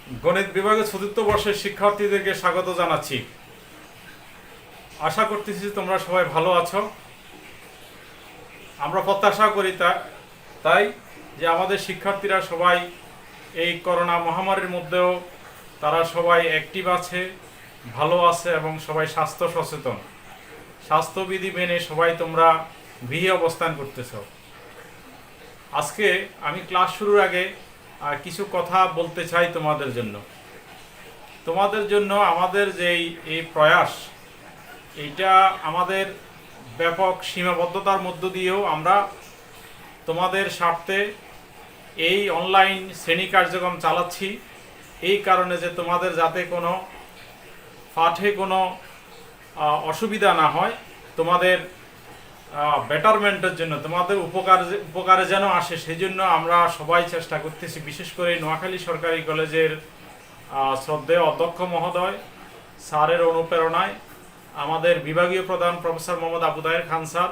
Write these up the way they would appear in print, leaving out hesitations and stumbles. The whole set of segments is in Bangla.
গণিত বিভাগের চতুর্থ বর্ষের শিক্ষার্থীদেরকে স্বাগত জানাচ্ছি। আশা করতেছি তোমরা সবাই ভালো আছো। আমরা প্রত্যাশা করি তাই যে আমাদের শিক্ষার্থীরা সবাই এই করোনা মহামারীর মধ্যেও তারা সবাই অ্যাক্টিভ আছে, ভালো আছে এবং সবাই স্বাস্থ্য সচেতন, স্বাস্থ্যবিধি মেনে সবাই তোমরা গৃহে অবস্থান করতেছ। আজকে আমি ক্লাস শুরুর আগে কিছু কথা বলতে চাই তোমাদের জন্য আমাদের এই প্রয়াস, এইটা আমাদের ব্যাপক সীমাবদ্ধতার মধ্য দিয়েও আমরা তোমাদের স্বার্থে এই অনলাইন শ্রেণী কার্যক্রম চালাচ্ছি। এই কারণে যে তোমাদের যাতে কোনো পাঠে কোনো অসুবিধা না হয়, তোমাদের বেটারমেন্টের জন্য, তোমাদের উপকারে যেন আসে, সেই জন্য আমরা সবাই চেষ্টা করতেছি। বিশেষ করে নোয়াখালী সরকারি কলেজের শ্রদ্ধেয় অধ্যক্ষ মহোদয় স্যারের অনুপ্রেরণায় আমাদের বিভাগীয় প্রধান প্রফেসর মোহাম্মদ আবু তাহের খান স্যার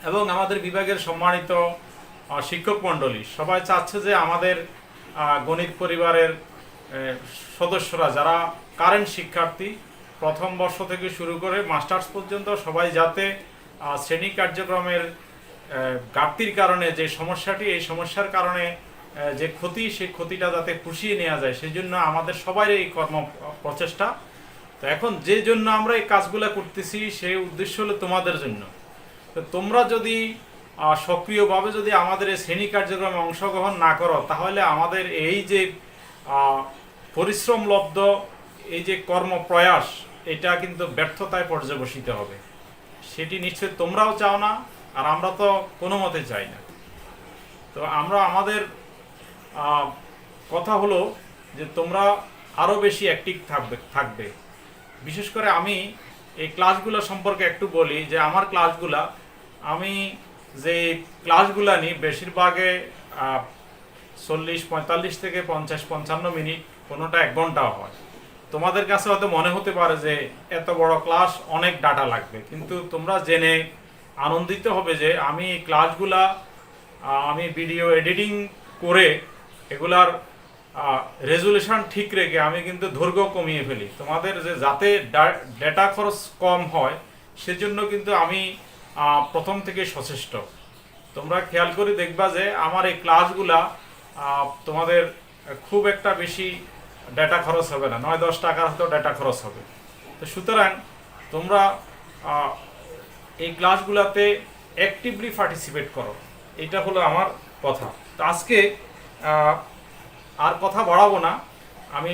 এবং আমাদের বিভাগের সম্মানিত শিক্ষক মণ্ডলী সবাই চাচ্ছে যে আমাদের গণিত পরিবারের সদস্যরা যারা কারেন্ট শিক্ষার্থী, প্রথম বর্ষ থেকে শুরু করে মাস্টার্স পর্যন্ত সবাই যাতে শ্রেণী কার্যক্রমের ঘাটতির কারণে যে সমস্যাটি, এই সমস্যার কারণে যে ক্ষতি, সেই ক্ষতিটা যাতে পুষিয়ে নেওয়া যায়, সেই জন্য আমাদের সবার এই কর্ম প্রচেষ্টা। তো এখন যে জন্য আমরা এই কাজগুলো করতেছি, সেই উদ্দেশ্য হলো তোমাদের জন্য। তো তোমরা যদি সক্রিয়ভাবে যদি আমাদের এই শ্রেণী কার্যক্রমে অংশগ্রহণ না করো, তাহলে আমাদের এই যে পরিশ্রমলব্ধ এই যে কর্মপ্রয়াস, এটা কিন্তু ব্যর্থতায় পর্যবসিত হবে। সেটি নিশ্চয় তোমরাও চাও না, আর আমরা তো কোনো মতে চাই না। তো আমাদের কথা হলো যে তোমরা আরও বেশি অ্যাক্টিভ থাকবে। বিশেষ করে আমি এই ক্লাসগুলো সম্পর্কে একটু বলি যে আমার ক্লাসগুলা, আমি যে ক্লাসগুলো নিই বেশিরভাগে 40-45 থেকে 50-55 মিনিট, কোনোটা 1 ঘন্টাও হয়। তোমাদের কাছে হয়তো মনে হতে পারে যে এত বড় ক্লাস, অনেক ডাটা লাগবে, কিন্তু তোমরা জেনে আনন্দিত হবে যে আমি এই ক্লাসগুলা আমি ভিডিও এডিটিং করে এগুলার রেজুলেশন ঠিক রেখে আমি কিন্তু দৈর্ঘ্য কমিয়ে ফেলি, তোমাদের যে যাতে ডেটা খরচ কম হয় সেজন্য কিন্তু আমি প্রথম থেকে সচেষ্ট। তোমরা খেয়াল করে দেখবা যে আমার এই ক্লাসগুলা তোমাদের খুব একটা বেশি ডেটা খরচ হবে না, 9-10 টাকার হয়তো ডেটা খরচ হবে। তো সুতরাং তোমরা এই ক্লাসগুলোতে অ্যাক্টিভলি পার্টিসিপেট করো, এটা হলো আমার কথা। তো আজকে আর কথা বাড়াবো না, আমি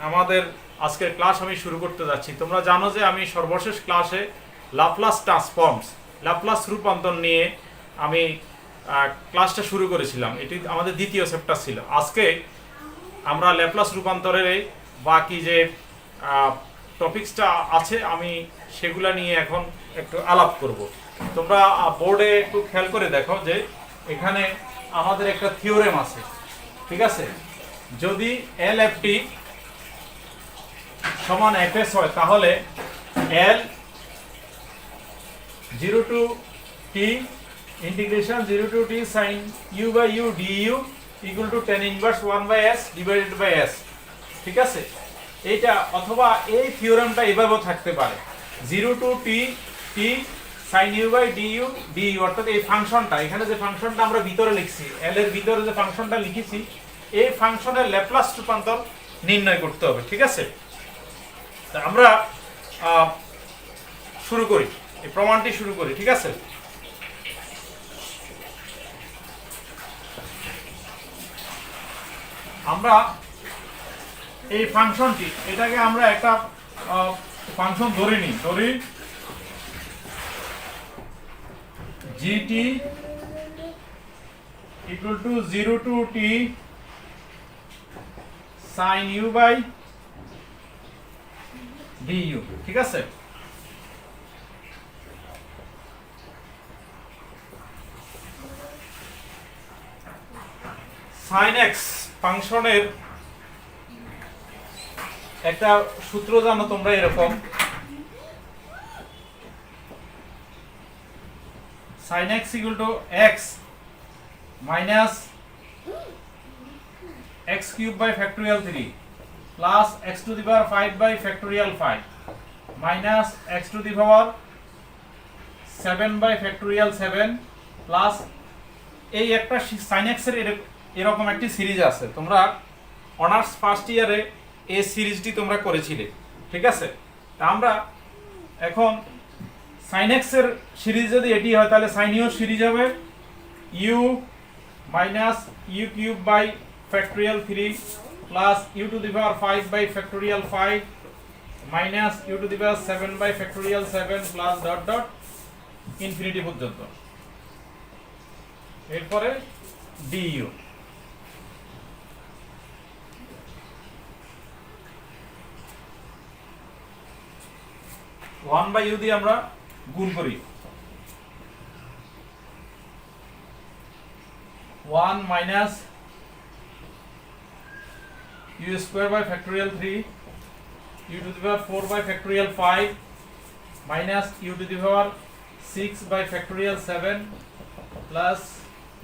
আমাদের আজকের ক্লাস আমি শুরু করতে যাচ্ছি। তোমরা জানো যে আমি সর্বশেষ ক্লাসে ল্যাপ্লাস ট্রান্সফর্মস, ল্যাপ্লাস রূপান্তর নিয়ে আমি ক্লাসটা শুরু করেছিলাম। এটি আমাদের দ্বিতীয় চ্যাপ্টার ছিল। আজকে আমরা ল্যাপ্লাস রূপান্তরের বাকি যে টপিকসটা আছে আমি সেগুলা নিয়ে এখন একটু আলাপ করব। তোমরা বোর্ডে একটু খেয়াল করে দেখো যে এখানে আমাদের একটা থিওরেম আছে, ঠিক আছে? যদি LFT সমান FS হয়, তাহলে L 0 to T integration 0 to T sin U by U du equal to tan inverse 1 by S divided by S, ঠিক আছে? এইটা অথবা এই থিওরেমটা এভাবেও থাকতে পারে, 0 to T sin U by du অর্থাৎ এই ফাংশনটা, এখানে যে ফাংশনটা আমরা ভিতরে লিখছি, L এর ভিতরে যে ফাংশনটা লিখেছি, এই ফাংশনের ল্যাপ্লাস রূপান্তর নির্ণয় করতে হবে, ঠিক আছে? তা আমরা শুরু করি, এই প্রমাণটি শুরু করি, ঠিক আছে? আমরা এই ফাংশনটি, এটাকে আমরা একটা ফাংশন ধরে নিই, gt equal to 0 to T sin U by du, ঠিক আছে? sin x ফাংশনের একটা সূত্র জানো তোমরা, এরকম sin x equal to x minus x cube by factorial 3 plus x to the power 5 by factorial 5 minus x to the power 7 by factorial 7 plus এই একটা sin x এর এরকম একটি সিরিজ আছে, তোমরা অনার্স ফার্স্ট ইয়ারে এই সিরিজটি তোমরা করেছিলে, ঠিক আছে? তা আমরা এখন sin x এর সিরিজ যদি এটি হয় তাহলে sin u সিরিজ হবে u minus u cube by factorial 3 plus u to the power 5 by factorial 5 minus u to the power 7 by factorial 7 plus dot dot infinity পর্যন্ত। এরপরে du 1 বাই u দিয়ে আমরা গুণ করি, 1 minus u square by factorial 3 u to the power 4 by factorial 5 minus u to the power 6 by factorial 7 plus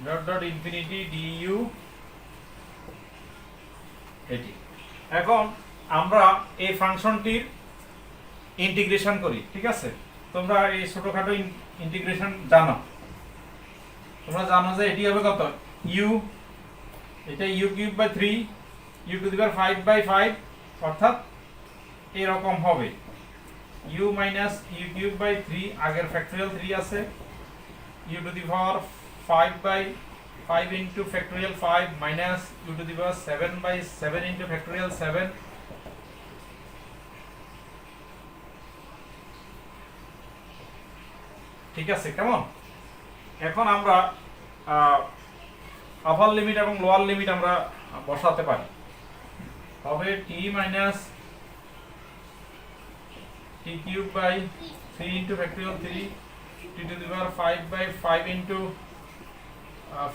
dot dot infinity du এটি। এখন আমরা এই ফাংশনটির ইন্টিগ্রেশন করি, ঠিক আছে? তোমরা এই ছোটখাটো ইন্টিগ্রেশন জানো, তোমরা জানো যে এটি হবে কত u, এটা u cube by 3 u to the power 5 by 5 অর্থাৎ এরকম হবে u minus u cube by 3 আগের ফ্যাক্টোরিয়াল 3 আছে u to the power 5 by 5 into factorial 5 minus u to the power 7 by 7 into factorial 7 ঠিক আছে? কেমন? এখন আমরা আপার লিমিট এবং লোয়ার লিমিট আমরা বসাতে পারি, হবে t minus t cube by 3 into factorial 3 t to the power 5 by 5 into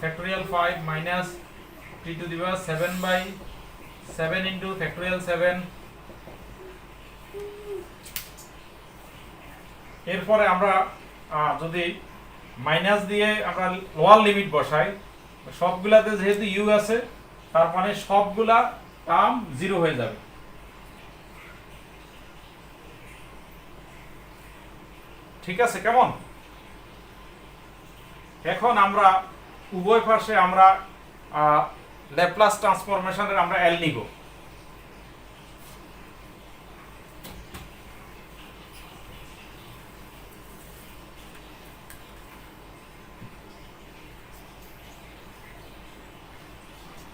factorial 5 minus t to the power 7 by 7 into factorial 7। এরপরে আমরা যদি মাইনাস দিয়ে আমরা লোয়ার লিমিট বসাই, সবগুলাতে যেহেতু u আছে তার মানে সবগুলা টার্ম 0 হয়ে যাবে, ঠিক আছে? কেমন? এখন আমরা উভয় পাশে আমরা ল্যাপ্লাস ট্রান্সফরমেশনের আমরা L নিব।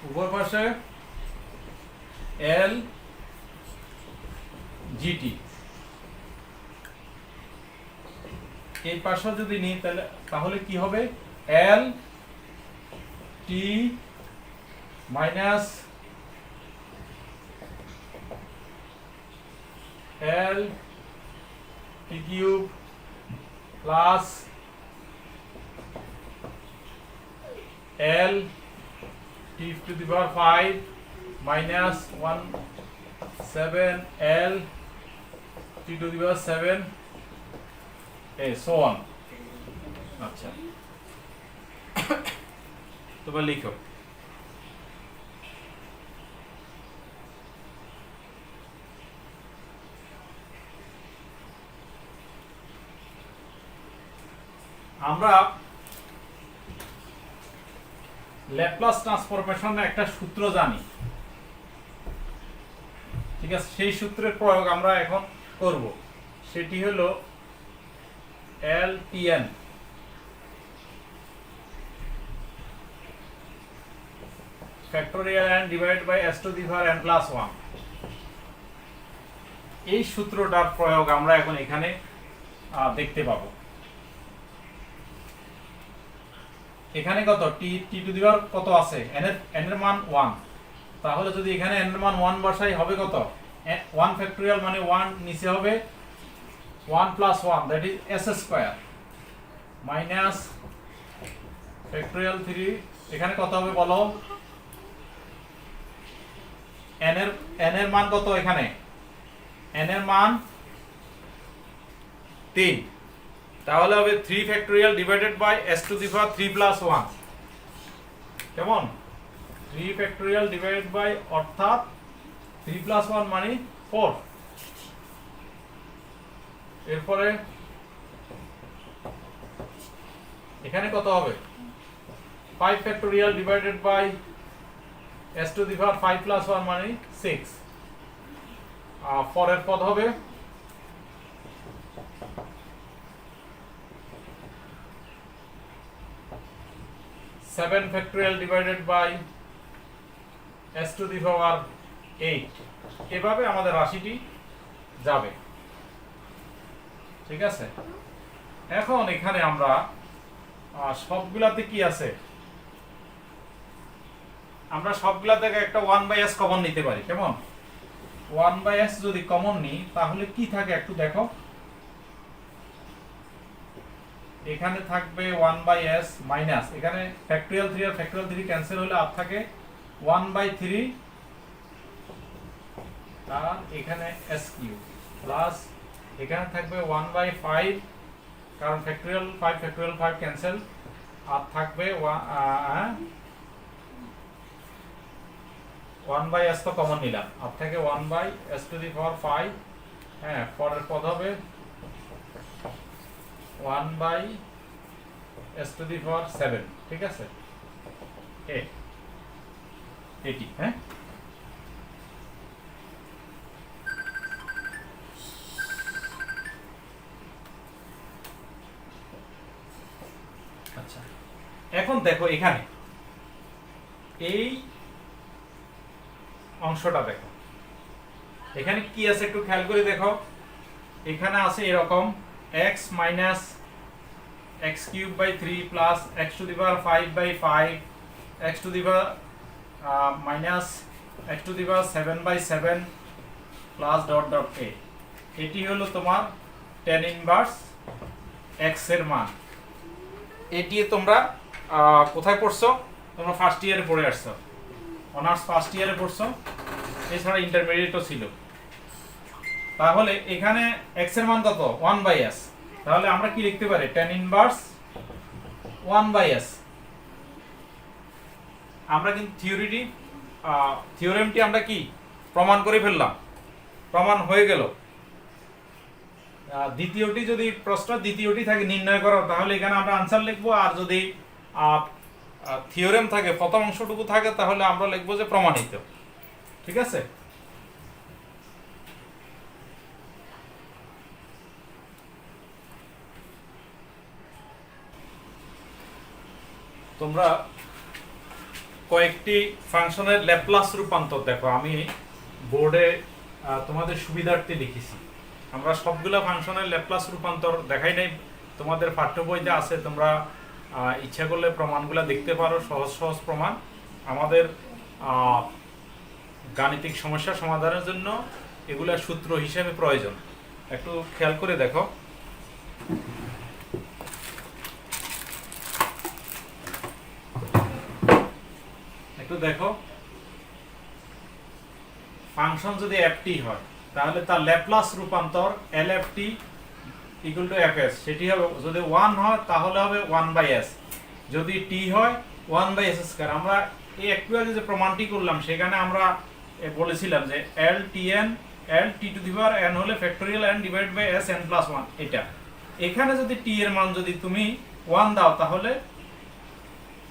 উভয় পাশে L GT, এই পাশে যদি নিই তাহলে কি হবে L T minus L T cube plus L t to the power 5 minus 1 7 L t to the power 7 so on। আচ্ছা, তোমরা লিখো আমরা ল্যাপ্লাস ট্রান্সফরমেশনের একটা সূত্র জানি, ঠিক আছে? সেই সূত্রের প্রয়োগ আমরা এখন করব, সেটি হলো LTN factorial n divided by s to the power n plus 1। এই সূত্রটার প্রয়োগ আমরা এখন এখানে দেখতে পাবো। এখানে কত t টু দি পাওয়ার কত আছে, n এর মান 1, তাহলে যদি এখানে n এর মান 1 বসাই হবে কত 1 ফ্যাক্টোরিয়াল মানে 1 নিচে হবে 1 plus 1 that is s square minus factorial 3 এখানে কত হবে বলো, n এর মান কত, এখানে n এর মান 3, তাহলে হবে 3 factorial divided by s to the power 3 plus 1। কেমন? 3 ফ্যাক্টোরিয়াল ডিভাইডেড বাই অর্থাৎ 3 প্লাস 1 মানে 4। এরপরে এখানে কত হবে 5 factorial divided by s to the power 5 plus 1 মানে 6। 4 এর পদ হবে 7 factorial divided by s to the power 8। এভাবে আমাদের রাশিটি যাবে, ঠিক আছে। এখন এখানে আমরা সবগুলাতে কি আছে, আমরা সবগুলা থেকে একটা 1/s কমন নিতে পারি। কেমন 1/s যদি কমন নিই তাহলে কি থাকে একটু দেখো। এখানে থাকবে 1/s মাইনাস, এখানে ফ্যাক্টোরিয়াল 3 আর ফ্যাক্টোরিয়াল 3 ক্যান্সেল হলে আর থাকে 1/3 আর এখানে s কিউব প্লাস এখানে থাকবে 1/5 কারণ ফ্যাক্টোরিয়াল 5 ক্যান্সেল, আর থাকবে 1/s তো কমন নিলাম, আর থাকে 1/s টু দি পাওয়ার 5। হ্যাঁ, পরের পদ হবে 1/s টু দি পাওয়ার 7, ঠিক আছে। এটি হ্যাঁ আচ্ছা। এখন দেখো এখানে এই অংশটা দেখো, এখানে কি আছে একটু খেয়াল করে দেখো। এখানে আছে এরকম x minus x cube by 3 plus x to the power 5/5 x to the power minus x to the power 7/7 plus dot dot a। এটি হলো তোমার tan ইনভার্স x এর মান। এটি তোমরা কোথায় পড়ছো, তোমরা ফার্স্ট ইয়ারে পড়ে আসছো, অনার্স ফার্স্ট ইয়ারে পড়ছো, এছাড়া ইন্টারমিডিয়েটও ছিল। তাহলে এখানে x এর মান কত 1/s, তাহলে আমরা কি লিখতে পারি tan ইনভার্স 1/s। আমরা কিন্তু থিওরেমটি আমরা কি প্রমাণ করে ফেললাম, প্রমাণ হয়ে গেল। দ্বিতীয়টি যদি প্রশ্ন দ্বিতীয়টি থাকে নির্ণয় করো, তাহলে এখানে আমরা আনসার লিখবো, আর যদি থিওরেম থাকে প্রথম অংশটুকু থাকে তাহলে আমরা লিখবো যে প্রমাণিত, ঠিক আছে। তোমরা কয়েকটি ফাংশনের ল্যাপ্লাস রূপান্তর দেখো, আমি বোর্ডে তোমাদের সুবিধার্থে লিখেছি। আমরা সবগুলো ফাংশনের ল্যাপ্লাস রূপান্তর দেখাই নাই, তোমাদের পাঠ্য বইতে আছে, তোমরা ইচ্ছা করলে প্রমাণগুলো দেখতে পারো, সহজ সহজ প্রমাণ। আমাদের গাণিতিক সমস্যা সমাধানের জন্য এগুলা সূত্র হিসেবে প্রয়োজন। একটু খেয়াল করে দেখো। একটু দেখো, ফাংশন যদি ft হয় তাহলে তার ল্যাপ্লাস রূপান্তর lft ইকুয়াল টু fs, সেটি হবে যদি 1 হয় তাহলে হবে 1/s, যদি t হয় 1/s স্কয়ার। আমরা এই একটু আগে যে প্রমাণটি করলাম সেখানে আমরা বলেছিলাম যে ltn l t to the power n হলে factorial n divide by s n plus 1। এটা এখানে যদি t এর মান যদি তুমি 1 দাও তাহলে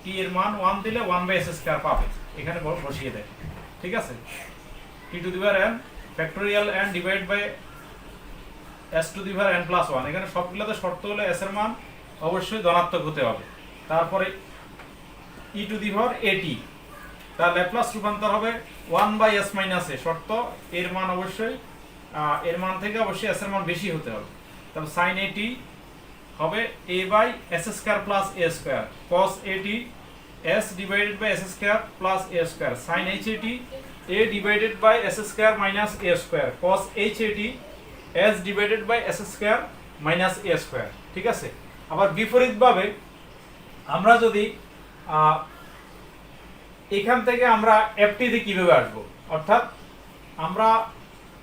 t এর মান 1 দিলে 1/s স্কয়ার পাবে, এখানে বসিয়ে দেয়, ঠিক আছে। t to the power n factorial n divide by s to the power n plus 1। এখানে সবগুলোতে শর্ত হলো s এর মান অবশ্যই ধনাত্মক হতে হবে। তারপরে e to the power at, তার ল্যাপ্লাস রূপান্তর হবে 1/s মাইনাস a, শর্ত এর মান অবশ্যই এর মান থেকে অবশ্যই s এর মান বেশি হতে হবে। তারপর sin at হবে a by s square plus a square, cos at s divided by s square plus a square, sin h at a divided by s square minus a square, cos h at s divided by s square minus a square, ঠিক আছে। আবার বিপরীতভাবে আমরা যদি এখান থেকে আমরা ft তে কিভাবে আসবো, অর্থাৎ আমরা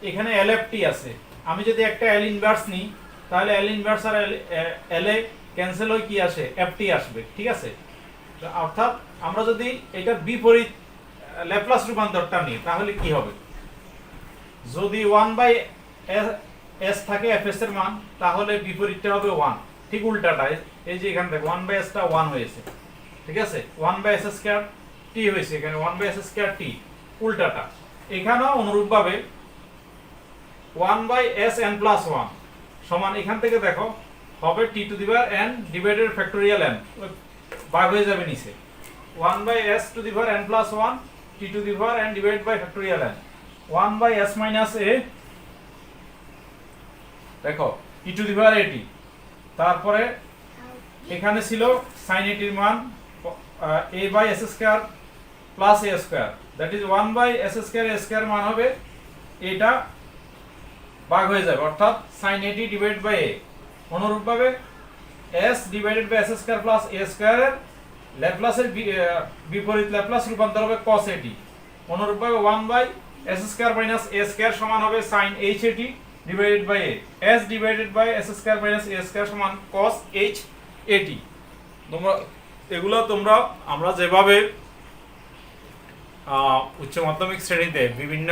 এখানে lft আছে, আমি যদি একটা l ইনভার্স নিই তাহলে l ইনভার্স আর l এ ক্যান্সেল হয়ে কি আসে ft আসবে, ঠিক আছে। অর্থাৎ আমরা যদি এটার বিপরীত ল্যাপ্লাস রূপান্তরটা নিই তাহলে কি হবে, যদি 1/s থাকে fs এর মান, তাহলে বিপরীতটা হবে 1। ঠিক উল্টাটা, এই যে এখান থেকে 1/s টা 1 হয়েছে, ঠিক আছে, 1/s স্কয়ার t হয়েছে, এখানে 1/s স্কয়ার t, উল্টাটা। এখানেও অনুরূপভাবে 1/sn প্লাস 1 সমান, এখান থেকে দেখো হবে t to the power n divided factorial n, ভাগ হয়ে যাবে নিচে 1/s to the power n plus 1 t to the power n divided by factorial n, 1/s minus a, দেখো e to the power at। তারপরে এখানে ছিল sin at এর মান a/s square plus a square, that is 1/s square a square মান হবে এটা ভাগ হয়ে যাবে, অর্থাৎ sin at divided by a। অনুরূপভাবে s divided by s square plus a স্কয়ারের ল্যাপ্লাসের বিপরীত ল্যাপ্লাস রূপান্তর হবে cos at। অনুরূপভাবে 1/s square minus a square সমান হবে sin h at divided by a, s divided by s square minus a square সমান cos h at। তোমরা এগুলো আমরা যেভাবে উচ্চ মাধ্যমিক শ্রেণীতে বিভিন্ন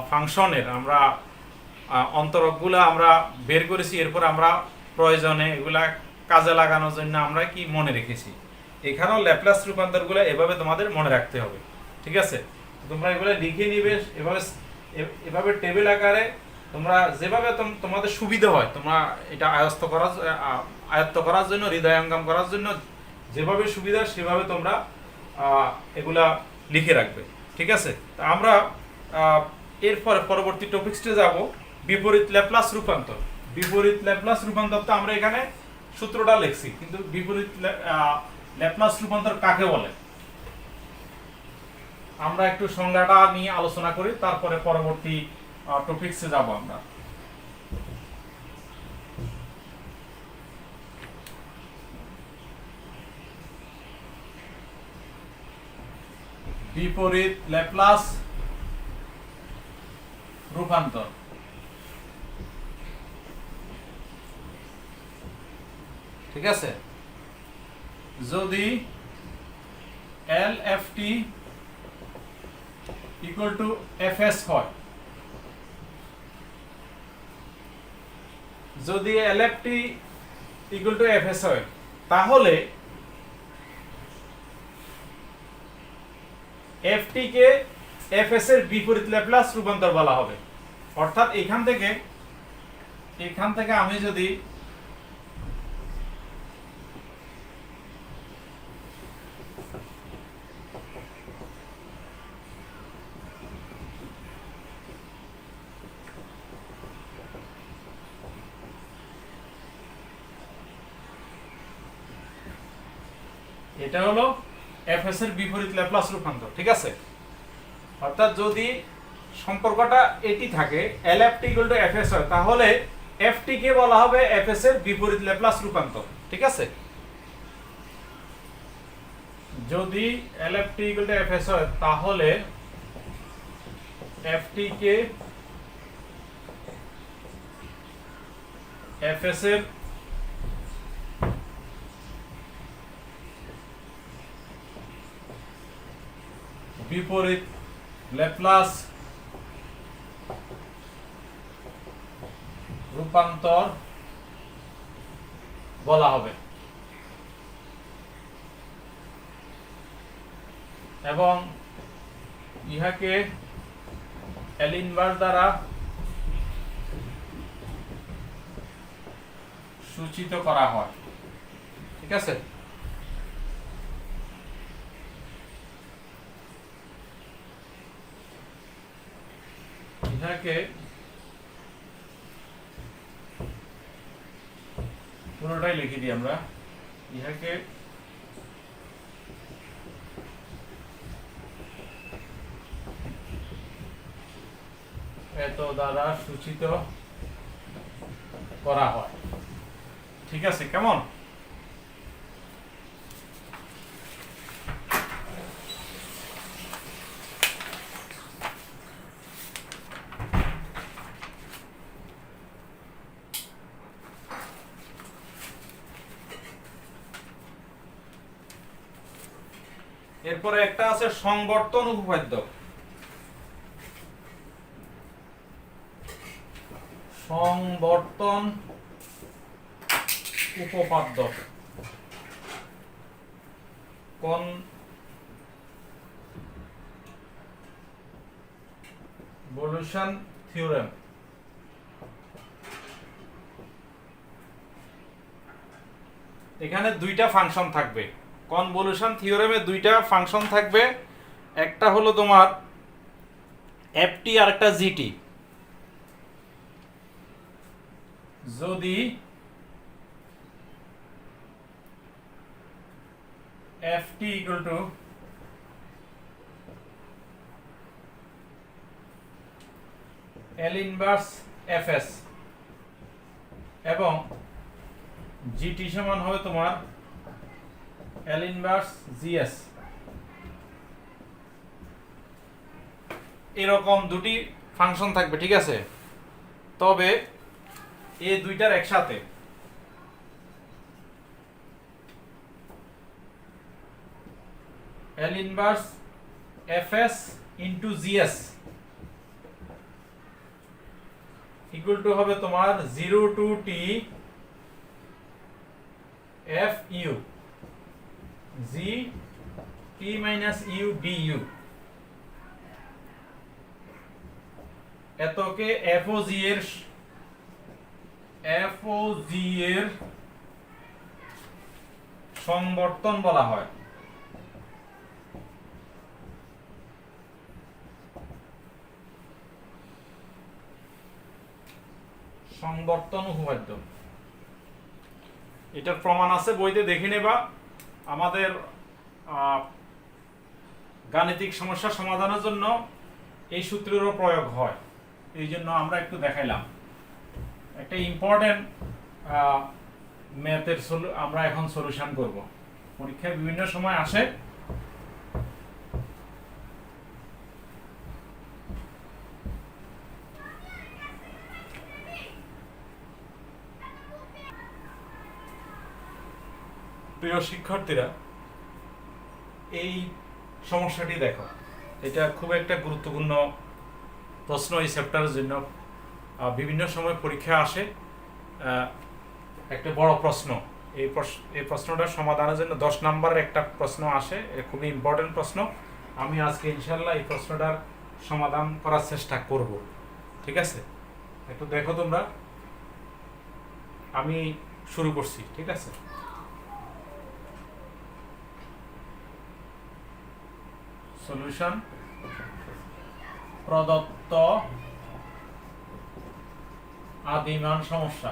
ফাংশনের আমরা অন্তরকগুলো আমরা বের করেছি, এরপর আমরা প্রয়োজনে এগুলা কাজে লাগানোর জন্য আমরা কি মনে রেখেছি। এখানেও ল্যাপ্লাস রূপান্তরগুলো এভাবে তোমাদের মনে রাখতে হবে, ঠিক আছে। তোমরা এগুলো লিখে নিবে এভাবে টেবিল আকারে, তোমরা যেভাবে তোমাদের সুবিধা হয়, তোমরা এটা আয়ত্ত করার জন্য, হৃদয়ঙ্গম করার জন্য যেভাবে সুবিধা সেভাবে তোমরা এগুলা লিখে রাখবে, ঠিক আছে। তা আমরা এরপর পরবর্তী টপিকসে যাব, বিপরীত ল্যাপ্লাস রূপান্তর। বিপরীত ল্যাপ্লাস রূপান্তর তো আমরা এখানে সূত্রটা লিখছি, কিন্তু বিপরীত ল্যাপ্লাস রূপান্তর কাকে বলে আমরা একটু সংজ্ঞাটা নিয়ে আলোচনা করি, তারপরে পরবর্তী টপিকসে যাব আমরা। বিপরীত ল্যাপ্লাস রূপান্তর, ঠিক আছে। যদি LFT ইকুয়াল টু FS হয়, যদি LFT ইকুয়াল টু FS হয়, তাহলে FT কে FS এর বিপরীত ল্যাপ্লাস রূপান্তর বলা হবে। অর্থাৎ এখান থেকে আমি যদি এটা হলো FS এর বিপরীত ল্যাপ্লাস রূপান্তর, ঠিক আছে। অর্থাৎ যদি সম্পর্কটা এটি থাকে, LFT ইকুয়াল টু FS হয়, তাহলে FT কে বলা হবে FS এর বিপরীত ল্যাপ্লাস রূপান্তর, ঠিক আছে। যদি LFT ইকুয়াল টু FS হয়, তাহলে FT কে FS এর বিপরীত ল্যাপ্লাস রূপান্তর বলা হবে, এবং ইহাকে L ইনভার্স দ্বারা সূচিত করা হয়, ঠিক আছে। ইহাকে পুরোটাই লিখে দিই আমরা, ইহাকে এত দ্বারা সূচিত করা হয়, ঠিক আছে। কেমন? এরপরে একটা আছে সংবর্তন উপপাদ্য। সংবর্তন উপপাদ্য, কনভলিউশন থিওরেম। এখানে দুইটা ফাংশন থাকবে, কনভলিউশন থিওরেমে দুইটা ফাংশন থাকবে, একটা হলো তোমার এফটি আর একটা জিটি। যদি ft equal to L inverse fs এবং gt সমান হবে তোমার L inverse gs, এরকম দুটি ফাংশন থাকবে, ঠিক আছে। তবে এই দুইটার একসাথে L inverse fs into gs equal to হবে তোমার 0 to t fu g t minus u du, এতকে fog এর সংবর্তন বলা হয়। সংবর্তন উপপাদ্য, এটার প্রমাণ আছে বইতে, দেখে নেবা। আমাদের গাণিতিক সমস্যা সমাধানের জন্য এই সূত্রেরও প্রয়োগ হয়, এই জন্য আমরা একটু দেখাইলাম। একটা ইম্পর্টেন্ট ম্যাথের আমরা এখন সলিউশন করব, পরীক্ষায় বিভিন্ন সময় আসে। প্রিয় শিক্ষার্থীরা, এই সমস্যাটি দেখো, এটা খুব একটা গুরুত্বপূর্ণ প্রশ্ন এই চ্যাপ্টারের জন্য। বিভিন্ন সময় পরীক্ষা আসে, একটা বড় প্রশ্ন। এই প্রশ্নটার সমাধানের জন্য 10 নম্বরের একটা প্রশ্ন আসে, খুবই ইম্পর্টেন্ট প্রশ্ন। আমি আজকে ইনশাল্লাহ এই প্রশ্নটার সমাধান করার চেষ্টা করব, ঠিক আছে। একটু দেখো তোমরা, আমি শুরু করছি, ঠিক আছে। সলিউশন, প্রদত্ত আদিমান সমস্যা।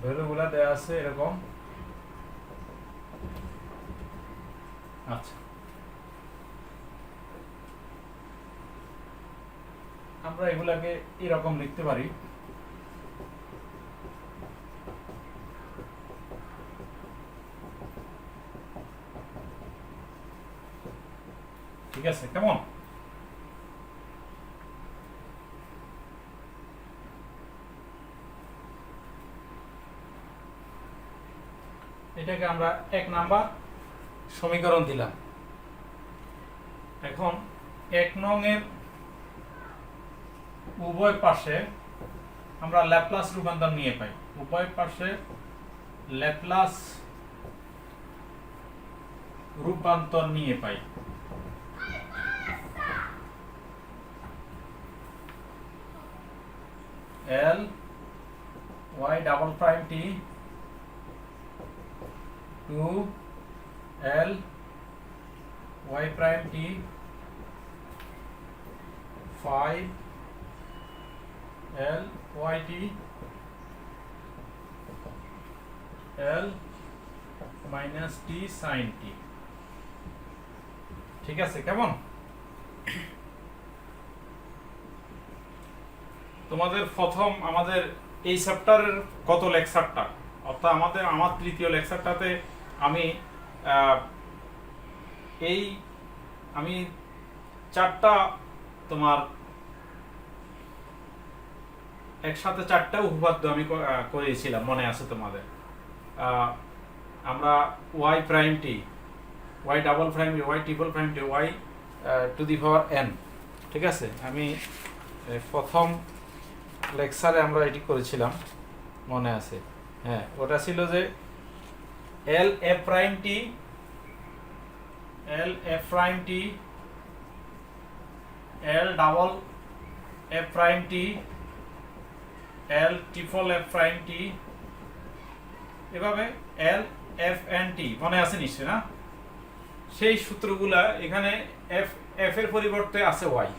ভ্যালুগুলা দেয়া আছে এরকম। আচ্ছা, আমরা এগুলাকে এরকম লিখতে পারি। ঠিক আছে, কেমন? এটাকে আমরা 1 নাম্বার সমীকরণ দিলাম। এখন 1 নং এর উভয় পাশে আমরা ল্যাপ্লাস রূপান্তর নিয়ে পাই, উভয় পাশে ল্যাপ্লাস রূপান্তর নিয়ে পাই। L y double prime t to L y prime t 5 L y t L minus t sin t। ঠিক আছে, কেমন? তোমাদের প্রথম আমাদের এই চ্যাপ্টারের কত লেকচারটা, অর্থাৎ আমার তৃতীয় লেকচারটাতে আমি চারটা তোমার একসাথে চারটা উপপাদ্য আমি করিয়েছিলাম, মনে আছে তোমাদের। আমরা y prime t, y double prime t, y triple prime t, y to the power n, ঠিক আছে। আমি প্রথম লেকচারে আমরা এটি করেছিলাম, মনে আছে। হ্যাঁ, ওটা ছিল যে এল F prime T, L F prime T, L double F prime T, এল ট্রিপল এফ প্রাইম টি, এভাবে এল এফ এন টি, মনে আছে নিশ্চয় না? সেই সূত্রগুলা এখানে এফ এফ এর পরিবর্তে আছে ওয়াই,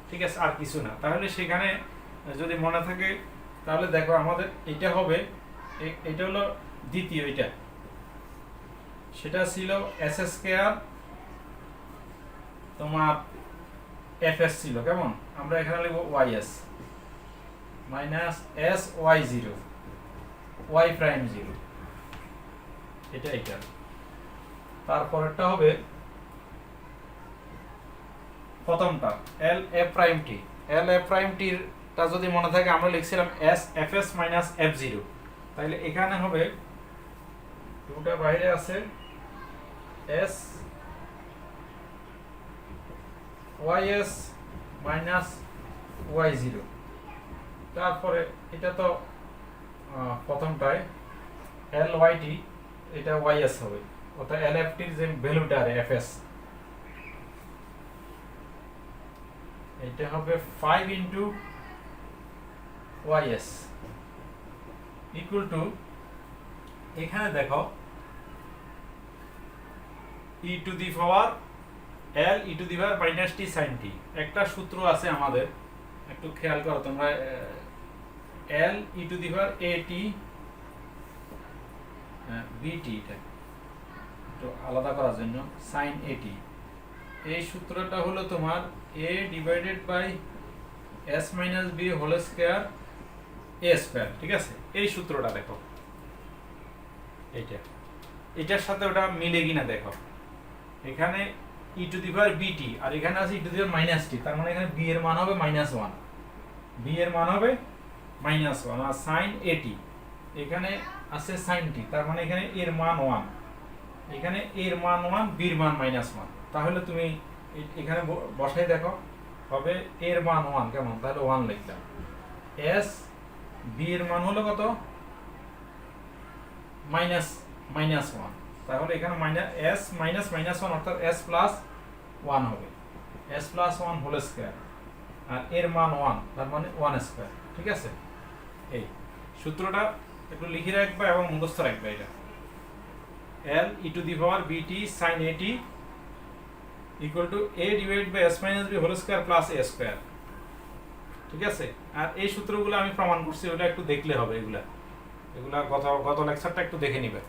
ঠিক আছে, আর কিছু না। তাহলে সেখানে যদি মনে থাকে তাহলে দেখো আমাদের এটা হবে, এটা হলো দ্বিতীয়, এটা সেটা ছিল এস স্কয়ার তোমার এফ এস ছিল, কেমন? আমরা এখানে লিখব Y S minus S Y zero, Y prime zero, এটা এটা। তারপরেরটা হবে প্রথমটা L F prime T, L F prime টির টা যদি মনে থাকে আমরা লিখছিলাম S F S minus F zero, তাহলে এখানে হবে দুটা বাইরে আছে S Y S minus Y zero. তারপরে এটা তো প্রথমটায় এল ওয়াই টি, এটা ওয়াই এস হবে, অর্থাৎ এল এফ টির যে ভ্যালুটা আর এফ এস, এটা হবে 5 into Y S equal to, এখানে দেখো E to the power L E to the power minus T sine T. একটা সূত্র আছে আমাদের, একটু খেয়াল করো তোমরা, এল ই টু দি পাওয়ার এ টি বিটি, এটা একটু আলাদা করার জন্য সাইন এটি। এই সূত্রটা হলো তোমার A divided by S minus B whole square A square, ঠিক আছে। এই সূত্রটা দেখো, এইটা এটার সাথে ওটা মিলে কিনা দেখো। এখানে ই টু দি পাওয়ার বিটি আর এখানে আছে ই টু দি পাওয়ার মাইনাস টি, তার মানে এখানে বি এর মান হবে -1, বি এর মান হবে -1, আর সাইন এটি এখানে আছে সাইন টি, তার মানে এখানে এর মান 1, এখানে এর মান 1, বির মান -1। তাহলে তুমি এখানে বসাই দেখো, হবে এর মান 1, কেমন? তাহলে 1 লিখলাম। এস বি এর মান হলো কত? -1, তাহলে এখানে এস মাইনাস -1 অর্থাৎ এস প্লাস 1 হবে, এস প্লাস 1 হোল স্কয়ার, আর এর মান 1, তার মানে 1 স্কয়ার, ঠিক আছে। এই সূত্রটা একটু লিখে রাখবা এবং মুখস্থ রাখবা। এটা এল E to the power b t sine a t equal to a divide by S minus B whole square plus a square, ঠিক আছে। আর এই সূত্রগুলো আমি প্রমাণ করছি, ওটা একটু দেখলে হবে। এগুলা গত লেকচারটা একটু দেখে নিবে।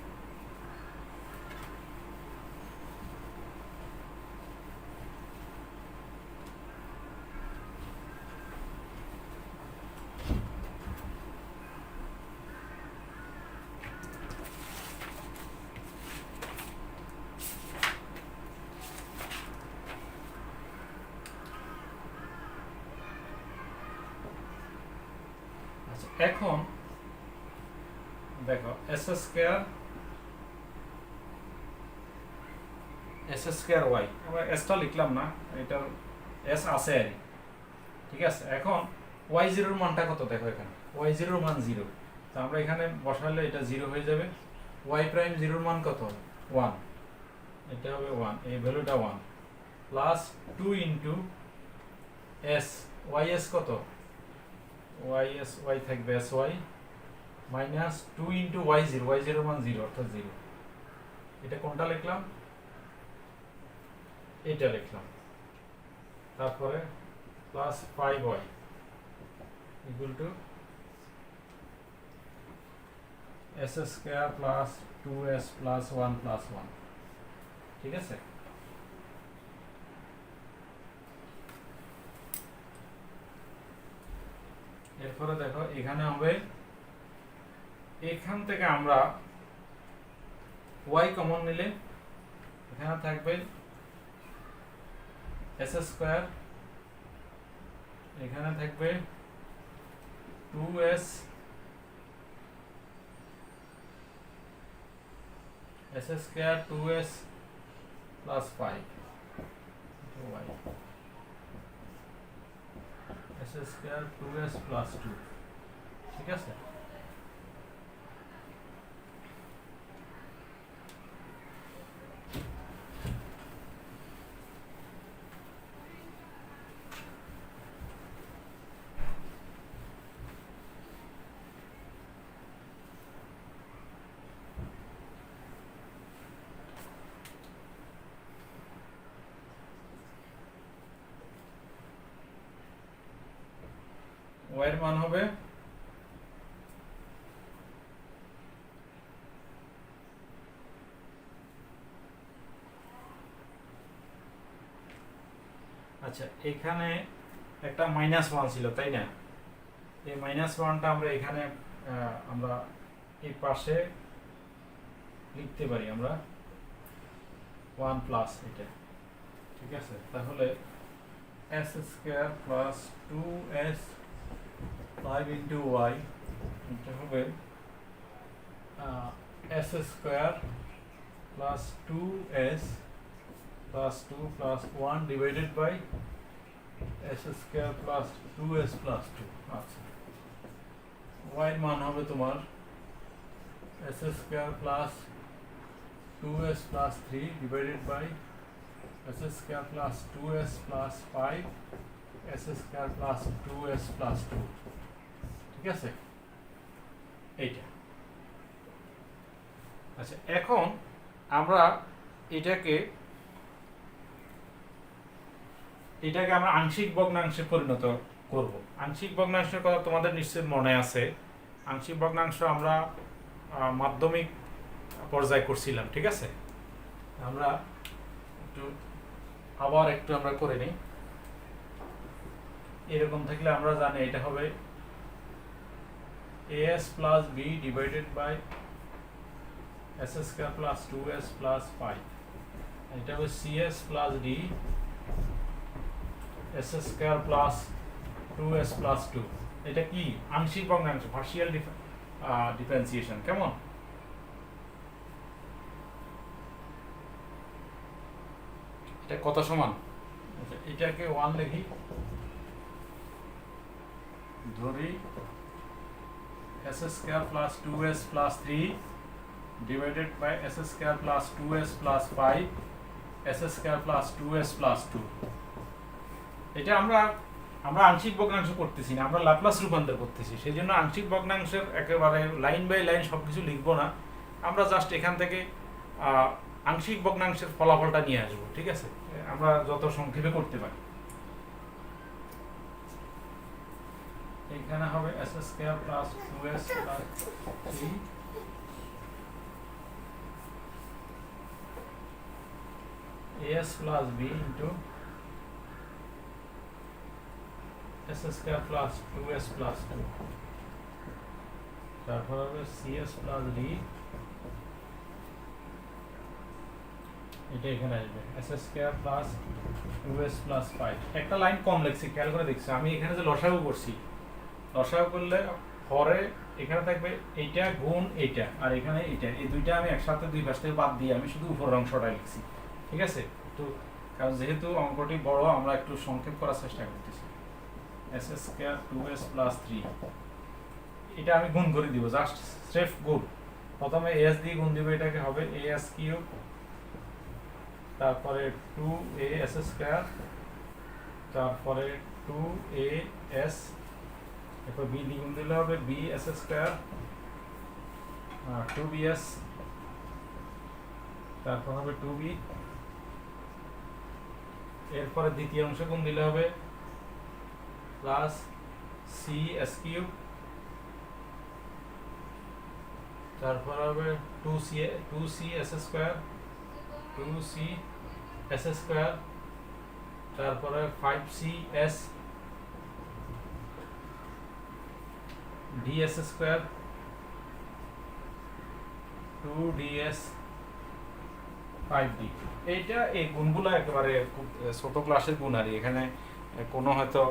এখন দেখো এস স্কয়ার ওয়াই, আমরা এসটা লিখলাম না, এটা এস আছে আর, ঠিক আছে। এখন ওয়াই জিরোর মানটা কত দেখো, এখানে ওয়াই জিরোর মান 0, তো আমরা এখানে বসালে এটা 0 হয়ে যাবে। ওয়াই প্রাইম জিরোর মান কত? 1, এটা হবে 1, এই ভ্যালুটা 1 plus 2 into s Y s কত? ওয়াই এস ওয়াই থাকবে s y minus 2 into y জিরোর মান 0 অর্থাৎ 0। এটা কোনটা লিখলাম? এটা লিখলাম। তারপরে plus 5y equal to S square plus 2s plus 1 plus 1, ঠিক আছে। এরপরে দেখো এখানে হবে, এখান থেকে আমরা y কমন নিলে এখানে থাকবে এস স্কোয়ার, এখানে থাকবে 2s s square 2s plus 5 y s square 2s plus 2, ঠিক আছে। y এর মান হবে আচ্ছা, এখানে একটা -1 ছিল তাই না? এই -1টা আমরা এখানে আমরা এই পাশে লিখতে পারি আমরা 1 প্লাস এটা, ঠিক আছে। তাহলে s square plus 2s 5 into y, এটা হবে s square plus 2s plus 2 plus 1 divided by s square plus 2s plus 2। আচ্ছা, y এর মান হবে তোমার s square plus 2s plus 3 divided by s square plus 2s plus 5 s square plus 2s plus 2, ঠিক আছে এইটা। আচ্ছা, এখন আমরা এটাকে আমরা আংশিক ভগ্নাংশে পরিণত করব। আংশিক ভগ্নাংশের কথা তোমাদের নিশ্চয় মনে আছে। আংশিক ভগ্নাংশ আমরা মাধ্যমিক পর্যায়ে করছিলাম, ঠিক আছে। আমরা আবার একটু আমরা করে নিই। এরকম থাকলে আমরা জানি এটা হবে as plus b divided by s square plus 2s plus 5, এটা হবে cs plus d s square plus 2s plus 2। এটা কি আংশিক ভগ্নাংশ, পার্শিয়াল ডিফারেন্সিয়েশন। কেমন? এটা কত সমান? এটাকে 1 লিখি, ধরি s square plus 2s plus 3 divided by s square plus 2s plus 5 s square plus 2s plus 2। এটা আমরা আংশিক ভগ্নাংশ করতেছি না, আমরা ল্যাপ্লাস রূপান্তর করতেছি। সেই জন্য আংশিক ভগ্নাংশের একেবারে লাইন বাই লাইন সবকিছু লিখবো না, আমরা জাস্ট এখান থেকে আংশিক ভগ্নাংশের ফলাফলটা নিয়ে আসবো, ঠিক আছে। আমরা যত সংক্ষেপে করতে পারি। এখানে হবে s square plus 2s plus 3 as plus b into s square plus 2s plus 2, তারপর হবে cs প্লাস d, এটা এখানে আসবে s square plus 2s plus 5। একটা লাইন কম লিখছি, খেয়াল করে দেখছি। আমি এখানে যে লসাগু করছি, লসাগু করলে পরে এখানে থাকবে এইটা গুণ এইটা আর এখানে এইটা, এই দুইটা আমি একসাথে দুই পাশ থেকে বাদ দিয়ে আমি শুধু উপরের অংশটা লিখছি, ঠিক আছে। তো কারণ যেহেতু অঙ্কটি বড়, আমরা একটু সংক্ষেপ করার চেষ্টা করতেছি। s স্কয়ার 2s প্লাস 3, এটা আমি গুণ করে দিব, জাস্ট স্রেফ গুণ। প্রথমে as দিয়ে গুণ দিব, এটাকে হবে as কিউব, তারপরে 2as স্কয়ার, তারপরে 2as, এরপর b দিয়ে গুণ দিলে হবে bs স্কয়ার 2bs, তারপর হবে 2b, এরপরে দ্বিতীয় অংশ গুণ দিলে হবে প্লাস cs কিউব, তারপর হবে 2cs স্কয়ার 2cs স্কয়ার, তারপরে 5cs ds square 2ds 5d। এইটা এই গুণগুলো একেবারে খুব ছোট ক্লাসের গুণ আর কি। এখানে কোনো হয়তো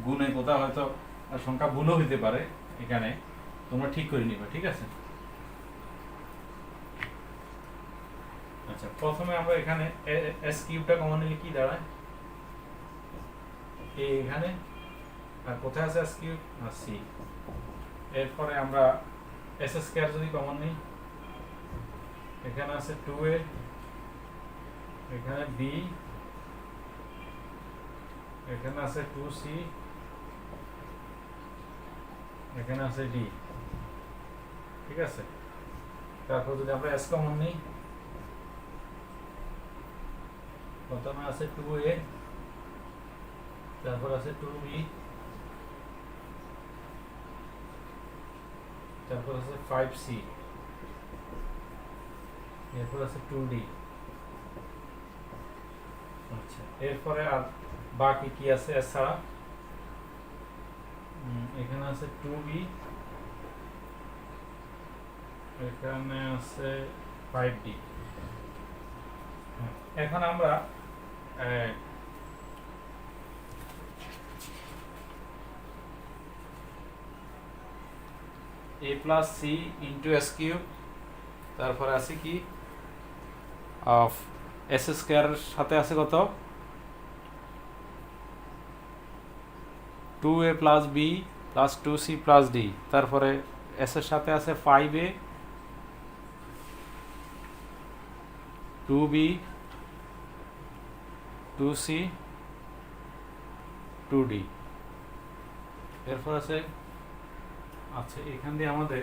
গুণে কোথাও হয়তো সংখ্যা ভুলও হইতে পারে, এখানে তোমরা ঠিক করে নিবে, ঠিক আছে। আচ্ছা, প্রথমে আমরা এখানে এস কিউবটা কমন নিলে কি দাঁড়ায়, এখানে, আর কোথায় আছে এস কিউব, সি। এরপরে আমরা এস স্কয়ার যদি কমন নিই, এখানে আছে 2a, এখানে b, এখানে আছে 2c, এখানে আছে d, ঠিক আছে। তারপর যদি আমরা s কমন নিই, প্রথমে আছে 2a, তারপর আছে 2b, তারপর আছে 5c, এরপর আছে 2d। আচ্ছা, এরপরে আর বাকি কি আছে এস ছাড়া, এখানে আছে 2b, এখানে আছে 5d। এখন আমরা a plus c into s cube, তারপরে আছে কি অফ এস স্কয়ারের সাথে আছে কত 2a plus b plus 2c plus d, তারপরে এস এর সাথে আছে 5a 2b 2c 2d। এরপর আছে, আচ্ছা এখান দিয়ে আমাদের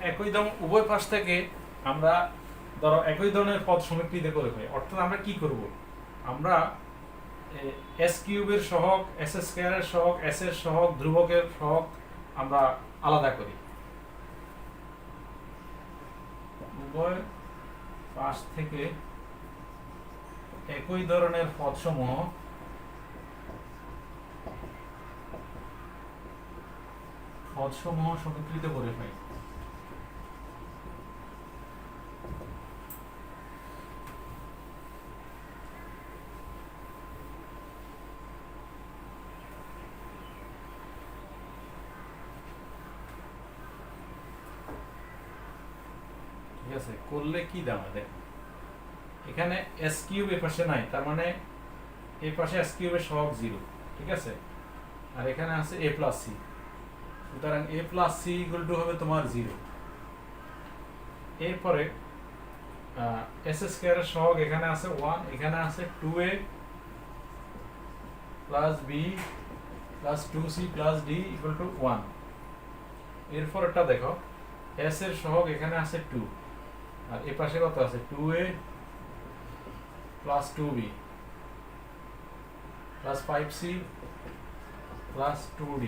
একই দাম উভয় পাশ থেকে আমরা ধরো একই ধরনের পদ সমীকৃত করে পাই। অর্থাৎ আমরা কি করব, আমরা এস কিউবের সহগ, এস স্কয়ারের সহগ, এস এর সহগ, ধ্রুবকের সহগ আমরা আলাদা করি। উভয় পাশ থেকে একই ধরনের পদসমূহ সমীকৃত করে পাই। ঠিক আছে, করলে কি দাঁড়ায় দেখো, এখানে এস কিউব এ পাশে নাই, তার মানে এই পাশে এস কিউবের সহগ 0, ঠিক আছে। আর এখানে আছে a প্লাস সি, সুতরাং a plus c equal to হবে তোমার 0। এরপরে এস স্কয়ারের সহগ এখানে আছে 1, এখানে আছে 2a plus b plus 2c plus d equal to 1। এরপরটা দেখো, এস এর সহগ এখানে আছে 2, আর এ পাশে কত আছে 2a plus 2b plus 5c plus 2d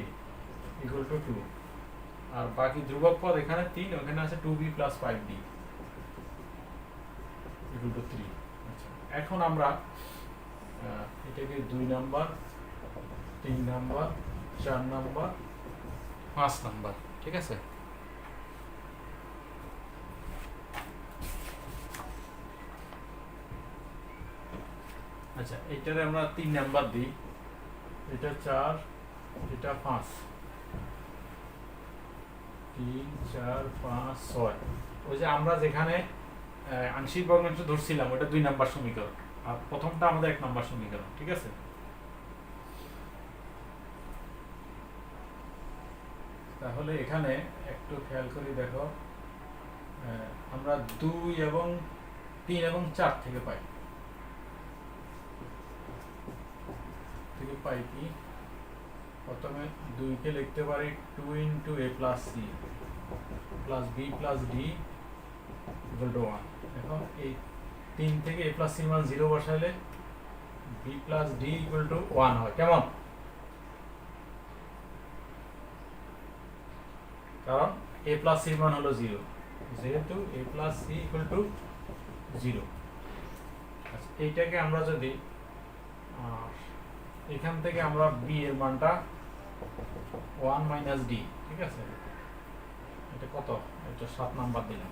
equal to 2, আর বাকি ধ্রুবক পদ এখানে 3, ওখানে আছে 2b plus 5d equal to 3। আচ্ছা, এখন আমরা এটাকে 2 নাম্বার, 3 নাম্বার, 4 নাম্বার, 5 নাম্বার, ঠিক আছে। আচ্ছা, এটারে আমরা 3 নাম্বার দিই, এটা 4, এটা 5, 3 4 5 6। ওই যে আমরা যেখানে আংশিক ভগ্নাংশ ধরছিলাম ওটা 2 নাম্বার সমীকরণ, আর প্রথমটা আমাদের 1 নাম্বার সমীকরণ, ঠিক আছে। তাহলে এখানে একটু খেয়াল করে দেখো, আমরা 2 এবং 3 এবং 4 থেকে পাই কি, প্রথমে 2 কে লিখতে পারি 2 into a plus c plus b plus d equal to 1। এখন এই 3 থেকে a প্লাস সির মান 0 বসাইলে b plus d equal to 1 হয়। কেমন? কারণ a প্লাস সির মান হলো 0, যেহেতু a plus c equal to 0। আচ্ছা, এইটাকে আমরা যদি এখান থেকে আমরা b এর মানটা 1 মাইনাস d, ঠিক আছে, এটা কত? এটা 7 নাম্বার দিলাম।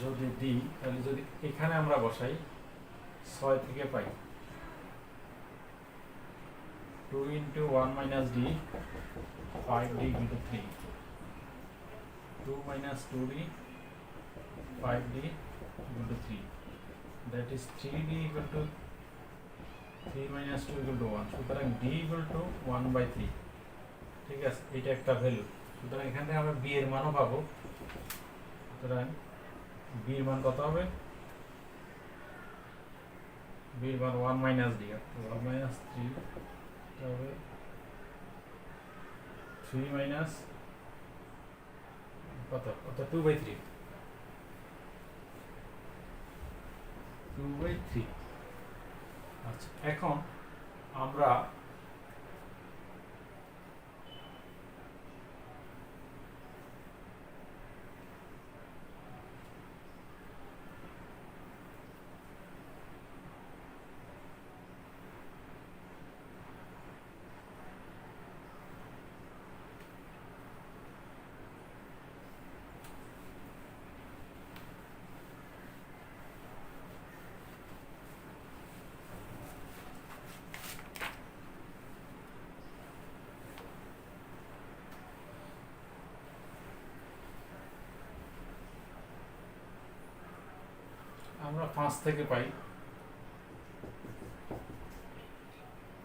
যদি দিই তাহলে যদি এখানে আমরা বসাই 6 থেকে পাই 2 into 1 minus d 5d into 3, 2 minus 2d 5d into 3, that is 3d equal to 3 minus 2 equal to 1, সুতরাং d equal to 1 by 3, ঠিক আছে, এটা একটা ভ্যালু। সুতরাং এখানে আমরা b এর মানও পাবো। সুতরাং b এর মান কত হবে? b এর মান 1 minus d, 1 minus 3 হবে 3 minus কত? 2 by 3, 2 by 3। আচ্ছা, এখন আমরা আমরা 5 থেকে পাই,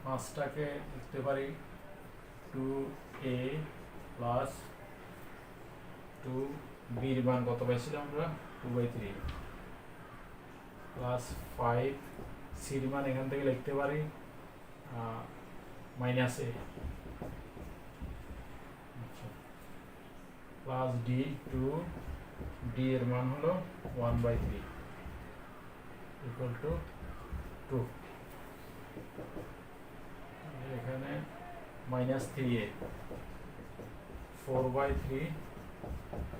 5টাকে লিখতে পারি 2a প্লাস 2b এর মান কত পাইছিলাম আমরা? 2 by 3 প্লাস 5 c এর মান এখান থেকে লিখতে পারি minus a plus d, 2d এর মান হলো 1 by 3 equal to 2, এখানে minus 3a 4 by 3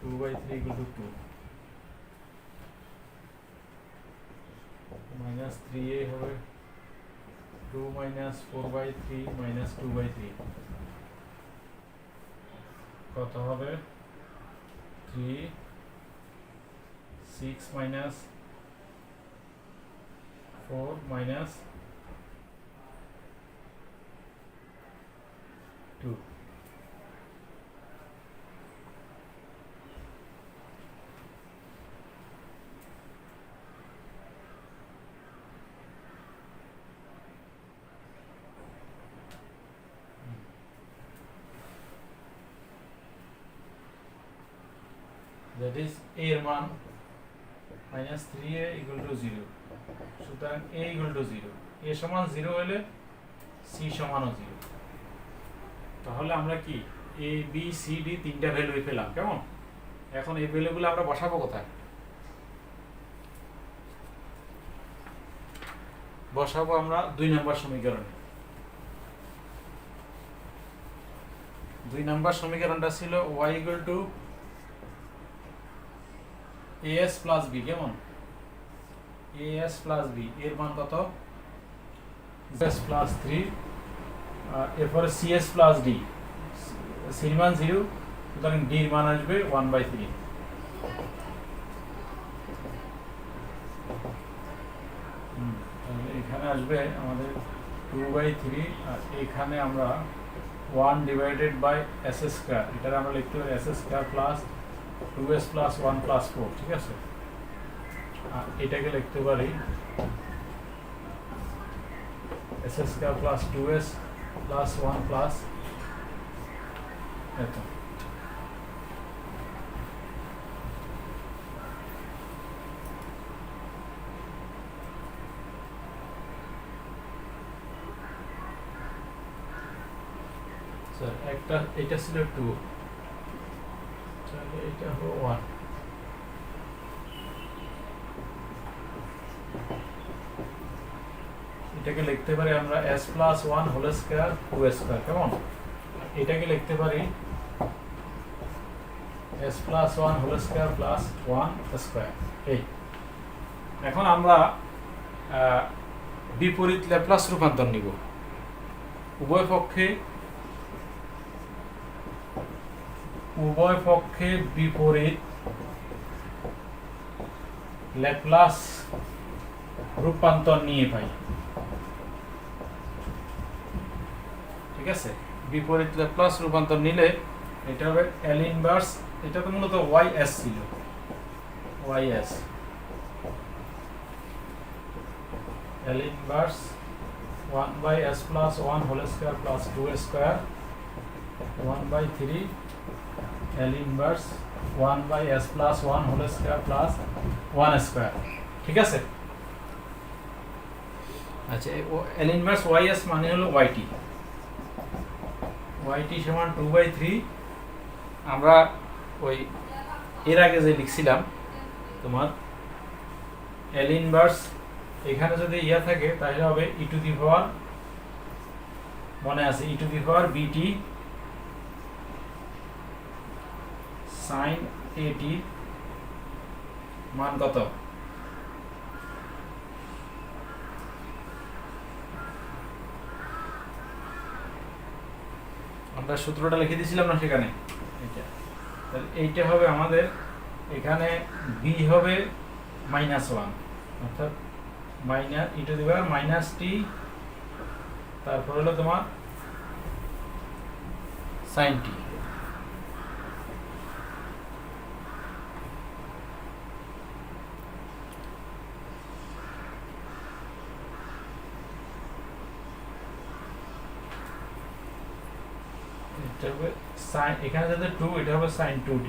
2 by 3 equal to 2, minus 3a হবে 2 minus 4 by 3 minus 2 by 3, কত হবে? 3 6 minus 4 minus 2, that is a এর মান minus 3a equal to 0, সুতরাং a equal to 0, a সমান 0 হলে c সমানও 0। তাহলে আমরা কি a b c d তিনটা ভ্যালুই পেলাম। কেমন? এখন এই ভ্যালুগুলো আমরা বসাবো কোথায়? বসাবো আমরা 2 নম্বর সমীকরণে। 2 নম্বর সমীকরণটা ছিল y equal to as plus b। কেমন? as plus b এর মান কত? s plus 3, এরপরে cs plus d, c এর মান 0, সুতরাং d এর মান আসবে 1 by 3। তাহলে এখানে আসবে আমাদের 2 by 3, আর এখানে আমরা 1 divided by s square, এটা আমরা লিখতে পারি s square plus 2s plus 1 plus 4, ঠিক আছে। আর এটাকে লিখতে পারি s square plus 2s plus 1 plus এত। So স্যার একটা এটা ছিল 2, তাহলে এটা হলো 1। এটাকে লিখতে পারি আমরা s plus 1 whole square 2 square, কেমন? এটাকে লিখতে পারি s plus 1 whole square plus 1 square. এই এখন আমরা বিপরীত ল্যাপ্লাস রূপান্তর নিব। উভয় পক্ষে বিপরীত ল্যাপ্লাস রূপান্তর নিয়ে পাই, ঠিক আছে? বিপরীত ল্যাপ্লাস রূপান্তর নিলে এটা হবে L ইনভার্স, এটা তো মূলত ys ছিল, ys L inverse 1/s plus 1 whole square plus 2 square 1/3 L inverse 1/s plus 1 whole square plus 1 square, ঠিক আছে? আচ্ছা, L ইনভার্স ys মানে হলো yt, yt সমান 2/3। আমরা ওই এর আগে যে লিখছিলাম তোমার L ইনভার্স, এখানে যদি ইয়া থাকে তাহলে হবে e টু দি পাওয়ার, মনে আছে, e to the power bt sin at মান কত? আমরা সূত্রটা লিখে দিয়েছিলাম না সেখানে, এটা তাহলে এইটা হবে আমাদের, এখানে b হবে -1, অর্থাৎ minus e to the power minus t, তারপর হলো তোমার sin t। এটা হবে sin, এখানে যদি 2, এটা হবে sin 2t,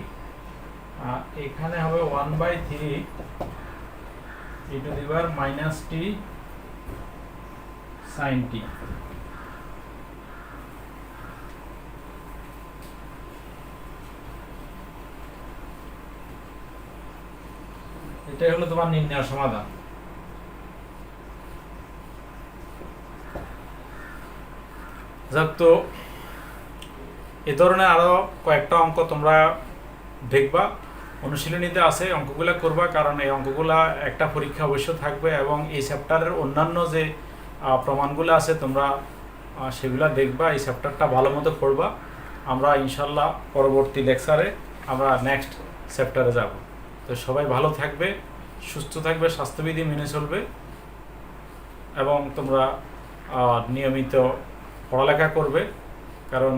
আর এখানে হবে 1/3 e to the power minus t sin t। এটাই হলো তোমার নির্ণয় সমাধান। যাক, তো এ ধরনের আরো কয়েকটা অঙ্ক তোমরা দেখবা, অনুশীলনীতে আছে, অঙ্কগুলা করবা, কারণ এই অঙ্কগুলা একটা পরীক্ষা অবশ্য থাকবে, এবং এই চ্যাপ্টারের অন্যান্য যে প্রমাণগুলো আছে তোমরা সেগুলা দেখবা, এই চ্যাপ্টারটা ভালো মতো পড়বা। আমরা ইনশাল্লাহ পরবর্তী লেকচারে আমরা নেক্সট চ্যাপ্টারে যাব। তো সবাই ভালো থাকবে, সুস্থ থাকবে, স্বাস্থ্যবিধি মেনে চলবে, এবং তোমরা নিয়মিত পড়ালেখা করবে, কারণ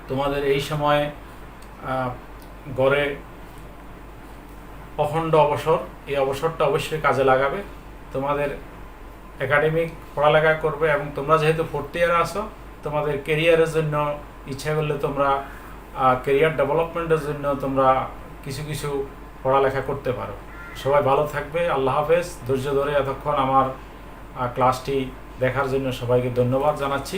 তোমাদের এই সময় গড়ে অখণ্ড অবসর, এই অবসরটা অবশ্যই কাজে লাগাবে, তোমাদের একাডেমিক পড়ালেখা করবে, এবং তোমরা যেহেতু 4th ইয়ারে আসো, তোমাদের কেরিয়ারের জন্য ইচ্ছা করলে তোমরা কেরিয়ার ডেভেলপমেন্টের জন্য তোমরা কিছু কিছু পড়ালেখা করতে পারো। সবাই ভালো থাকবে, আল্লাহ হাফেজ। ধৈর্য ধরে এতক্ষণ আমার ক্লাসটি দেখার জন্য সবাইকে ধন্যবাদ জানাচ্ছি।